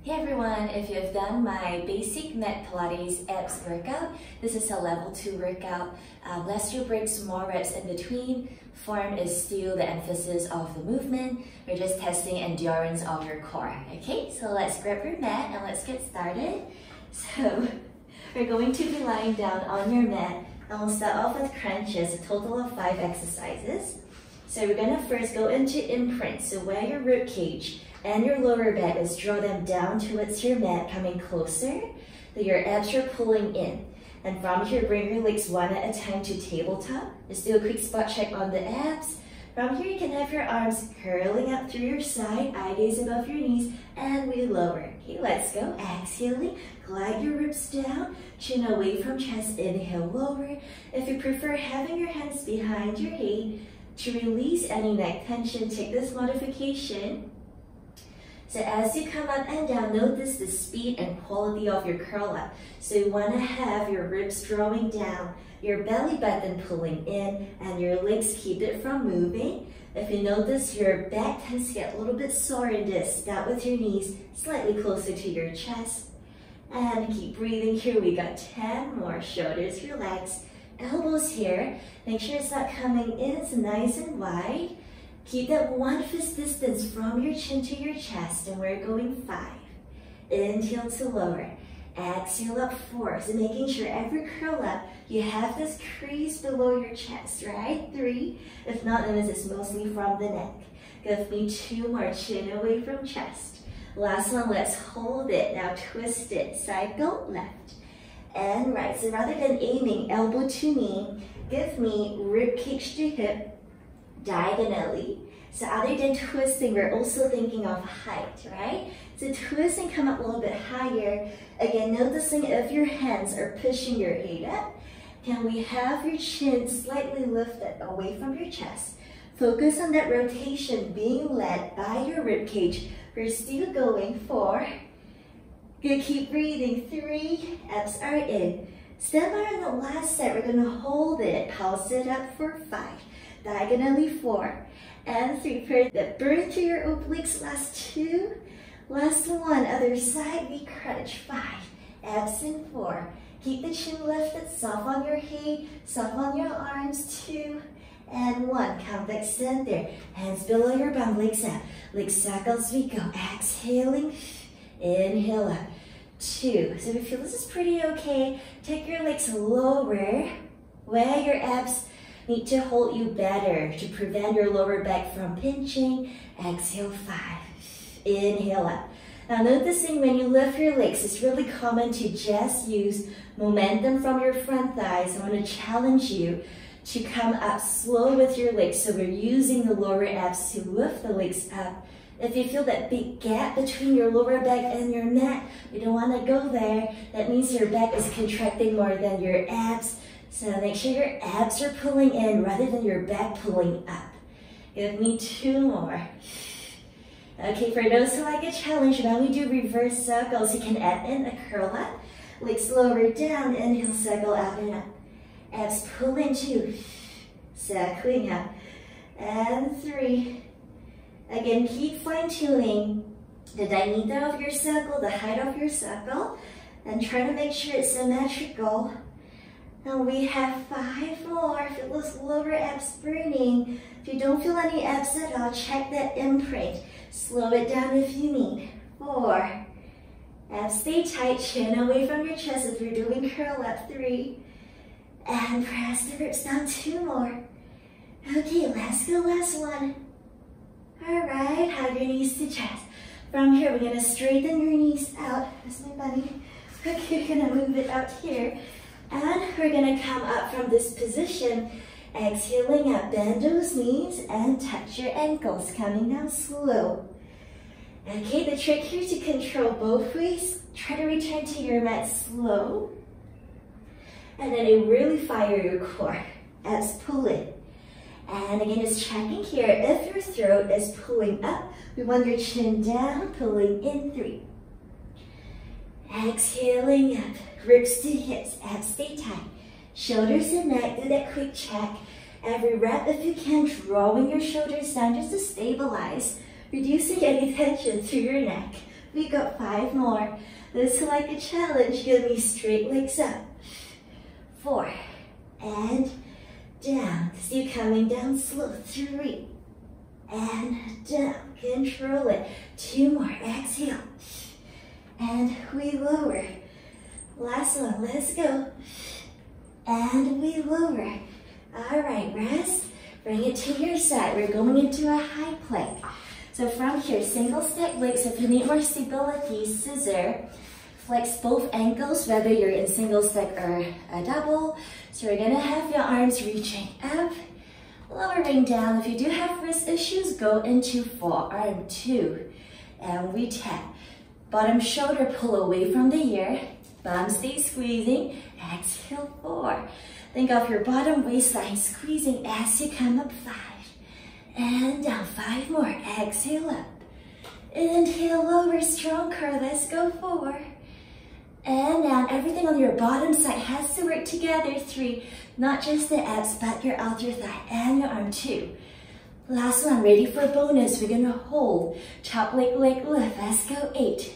Hey everyone, if you've done my basic mat Pilates abs workout, this is a level 2 workout. Less your breaks, more reps in between. Form is still the emphasis of the movement. We're just testing endurance of your core. Okay, so let's grab your mat and let's get started. So we're going to be lying down on your mat and we'll start off with crunches, a total of 5 exercises. So we're gonna first go into imprint. So where your rib cage and your lower back is, draw them down towards your mat, coming closer. So your abs are pulling in. And from here, bring your legs one at a time to tabletop. Just do a quick spot check on the abs. From here, you can have your arms curling up through your side, eye gaze above your knees, and we lower. Okay, let's go. Exhaling, glide your ribs down, chin away from chest, inhale, lower. If you prefer having your hands behind your head, to release any neck tension, take this modification. So as you come up and down, notice the speed and quality of your curl up. So you want to have your ribs drawing down, your belly button pulling in, and your legs keep it from moving. If you notice your back tends to get a little bit sore in this, start with your knees slightly closer to your chest. And keep breathing here. We got 10 more. Shoulders relax, elbows here. Make sure it's not coming in, it's nice and wide. Keep that 1 fist distance from your chin to your chest, and we're going 5. Inhale to lower. Exhale up 4. So making sure every curl up, you have this crease below your chest, right? 3. If not, then this is mostly from the neck. Give me 2 more. Chin away from chest. Last one, let's hold it. Now twist it. Cycle left and right. So rather than aiming elbow to knee, give me rib cage to hip diagonally. So other than twisting, we're also thinking of height, right? So twist and come up a little bit higher. Again, noticing if your hands are pushing your head up. Can we have your chin slightly lifted away from your chest? Focus on that rotation being led by your rib cage. We're still going 4. Good, keep breathing. 3, abs are in. Stand by on the last set. We're gonna hold it, pulse it up for 5. Diagonally 4 and 3. Burn through your obliques. Last 2. Last 1. Other side. We crunch. 5. Abs in 4. Keep the chin lifted. Soft on your head. Soft on your arms. 2 and 1. Count back center. Hands below your bum. Legs up. Leg circles. We go. Exhaling. Inhale up. 2. So if you feel this is pretty okay, take your legs lower where your abs need to hold you better to prevent your lower back from pinching. Exhale 5. Inhale up. Now noticing when you lift your legs, it's really common to just use momentum from your front thighs. I want to challenge you to come up slow with your legs. So we're using the lower abs to lift the legs up. If you feel that big gap between your lower back and your mat, we don't want to go there. That means your back is contracting more than your abs. So make sure your abs are pulling in rather than your back pulling up. Give me 2 more. Okay, for those who like a challenge, when we do reverse circles, you can add in a curl up. Legs lower down, inhale, circle up and up. Abs pull in 2. Circling up. And 3. Again, keep fine-tuning the diameter of your circle, the height of your circle, and try to make sure it's symmetrical. And we have 5 more. Feel those lower abs burning. If you don't feel any abs at all, check that imprint. Slow it down if you need. 4. Abs stay tight, chin away from your chest if you're doing curl up. 3. And press the ribs down. 2 more. Okay, let's go, last 1. Alright, hug your knees to chest. From here, we're gonna straighten your knees out. That's my bunny. Okay, we're gonna move it out here. And we're gonna come up from this position, exhaling up, bend those knees and touch your ankles, coming down slow. Okay, the trick here is to control both ways. Try to return to your mat slow. And then you really fire your core. Abs pull in. And again, just checking here, if your throat is pulling up, we want your chin down, pulling in. 3. Exhaling up, ribs to hips, abs stay tight. Shoulders and neck, do that quick check. Every rep, if you can, drawing your shoulders down just to stabilize, reducing any tension through your neck. We got 5 more. This is like a challenge. Give me straight legs up. 4, and down. Still coming down slow. 3, and down. Control it. 2 more. Exhale. And we lower. Last one. Let's go. And we lower. All right, rest. Bring it to your side. We're going into a high plank. So from here, single stack legs. If you need more stability, scissor. Flex both ankles, whether you're in single stack or a double. So you're gonna have your arms reaching up, lowering down. If you do have wrist issues, go into forearm 2. And we tap. Bottom shoulder pull away from the ear. Bum stay squeezing. Exhale, 4. Think of your bottom waistline squeezing as you come up. 5. And down. 5 more. Exhale up. Inhale, lower, strong curl. Let's go. 4. And down. Everything on your bottom side has to work together. 3. Not just the abs, but your outer thigh and your arm. 2. Last one. Ready for bonus. We're gonna hold. Top leg lift. Let's go. 8.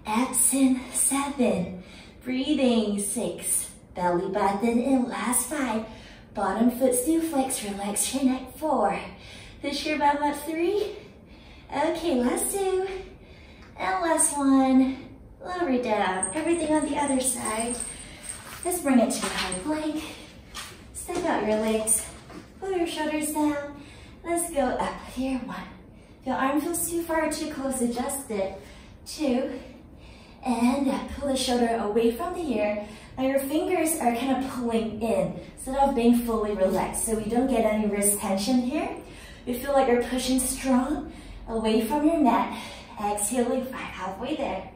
Abs in. 7. Breathing. 6. Belly button in. Last 5. Bottom foot still flex. Relax your neck. 4. Push your bum up. 3. Okay, last 2. And last 1. Lower down. Everything on the other side. Let's bring it to a high plank. Step out your legs. Pull your shoulders down. Let's go up. Here, 1. If your arm feels too far or too close, adjust it. 2. And pull the shoulder away from the ear. Now your fingers are kind of pulling in instead of being fully relaxed. So we don't get any wrist tension here. You feel like you're pushing strong away from your mat. Exhaling 5, halfway there.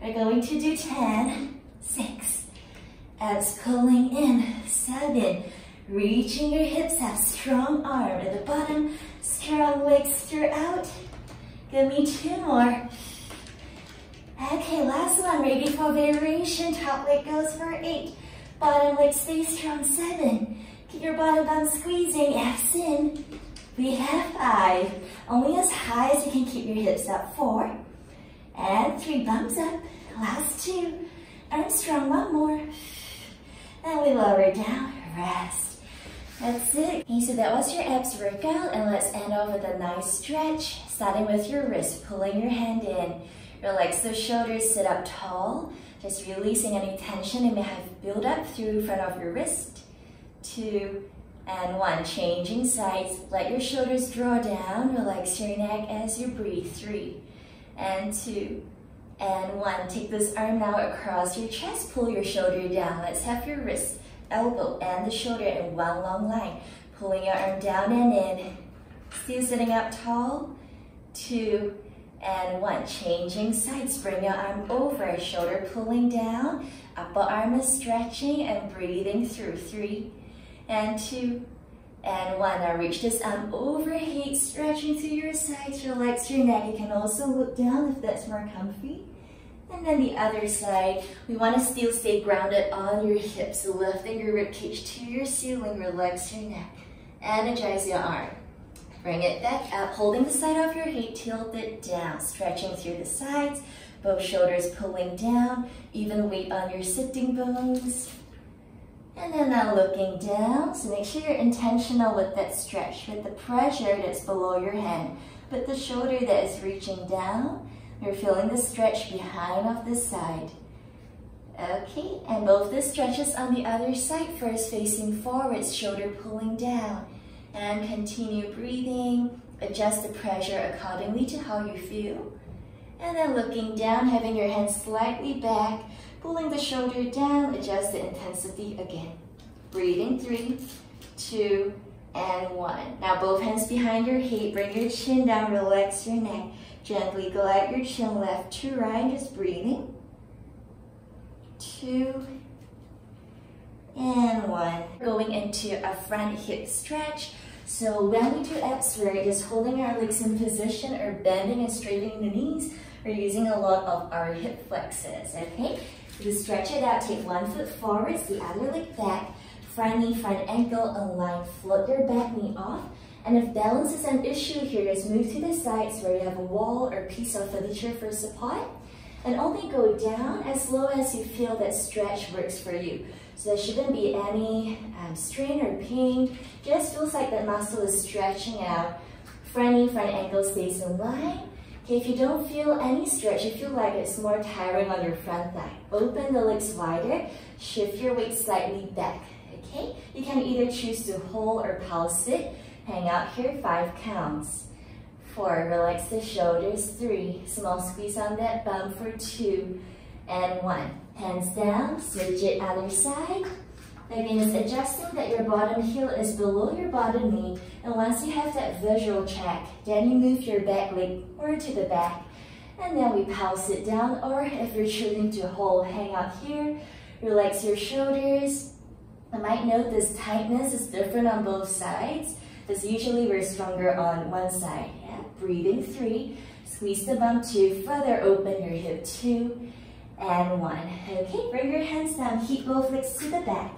We're going to do 10, 6, abs pulling in, 7, reaching your hips up, strong arm at the bottom, strong legs throughout. Give me 2 more. Okay, last one, ready for variation. Top leg goes for 8, bottom leg stays strong. 7, keep your bottom bum squeezing, abs in. We have 5, only as high as you can keep your hips up. 4, and 3, bums up. Last 2, arms strong. 1 more. And we lower down, rest. That's it. Okay, so that was your abs workout, and let's end off with a nice stretch, starting with your wrist, pulling your hand in. Relax the shoulders, sit up tall, just releasing any tension you may have built up through front of your wrist. 2, and 1, changing sides. Let your shoulders draw down, relax your neck as you breathe. 3, and 2, and 1. Take this arm now across your chest, pull your shoulder down. Let's have your wrist, elbow, and the shoulder in one long line. Pulling your arm down and in. Still sitting up tall. 2, and 1. Changing sides, bring your arm over, shoulder pulling down. Upper arm is stretching and breathing through. 3, and 2, and 1. Now reach this arm overhead, stretching to your sides, relax your neck. You can also look down if that's more comfy. And then the other side, we want to still stay grounded on your hips, lifting your ribcage to your ceiling, relax your neck. Energize your arm. Bring it back up, holding the side of your head, tilt it down, stretching through the sides, both shoulders pulling down, even weight on your sitting bones. And then now looking down, so make sure you're intentional with that stretch, with the pressure that's below your hand, with the shoulder that is reaching down. You're feeling the stretch behind of the side. Okay, and both the stretches on the other side, first facing forwards, shoulder pulling down. And continue breathing, adjust the pressure accordingly to how you feel. And then looking down, having your hands slightly back, pulling the shoulder down, adjust the intensity again. Breathing, 3, 2, and 1. Now both hands behind your head, bring your chin down, relax your neck. Gently glide your chin left to right, just breathing. 2, and 1. Going into a front hip stretch. So when we do abs, we're just holding our legs in position or bending and straightening the knees. We're using a lot of our hip flexors, okay? So stretch it out, take one foot forwards, the other leg back, front knee, front ankle align, float your back knee off. And if balance is an issue here, just move to the sides where you have a wall or piece of furniture for support. And only go down as low as you feel that stretch works for you. So there shouldn't be any strain or pain. Just feels like that muscle is stretching out. Front knee, front ankle stays in line. Okay, if you don't feel any stretch, you feel like it's more tiring on your front thigh, open the legs wider, shift your weight slightly back. Okay, you can either choose to hold or pulse it. Hang out here, 5 counts. 4, relax the shoulders. 3, small squeeze on that bum for 2, and 1. Hands down, switch it other side. Again, it's adjusting that your bottom heel is below your bottom knee, and once you have that visual check, then you move your back leg more to the back, and then we pulse it down, or if you're choosing to hold, hang out here, relax your shoulders. I might note this tightness is different on both sides, because usually we're stronger on one side. Yeah, breathing. 3, squeeze the bum. 2, further open your hip. 2, and 1. Okay, bring your hands down, keep both legs to the back.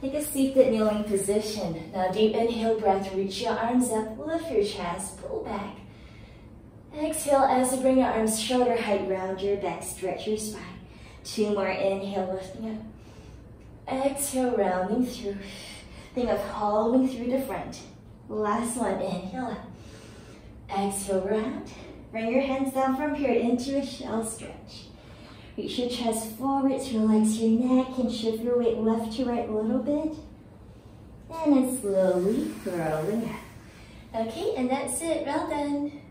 Take a seated kneeling position. Now deep inhale breath, reach your arms up, lift your chest, pull back. Exhale as you bring your arms shoulder height round your back, stretch your spine. 2 more, inhale, lifting up. Exhale, rounding through. Think of hollowing through the front. Last one, inhale up. Exhale, round. Bring your hands down from here into a shell stretch. Reach your chest forwards, relax your neck, and shift your weight left to right a little bit. And then slowly rolling up. Okay, and that's it, well done.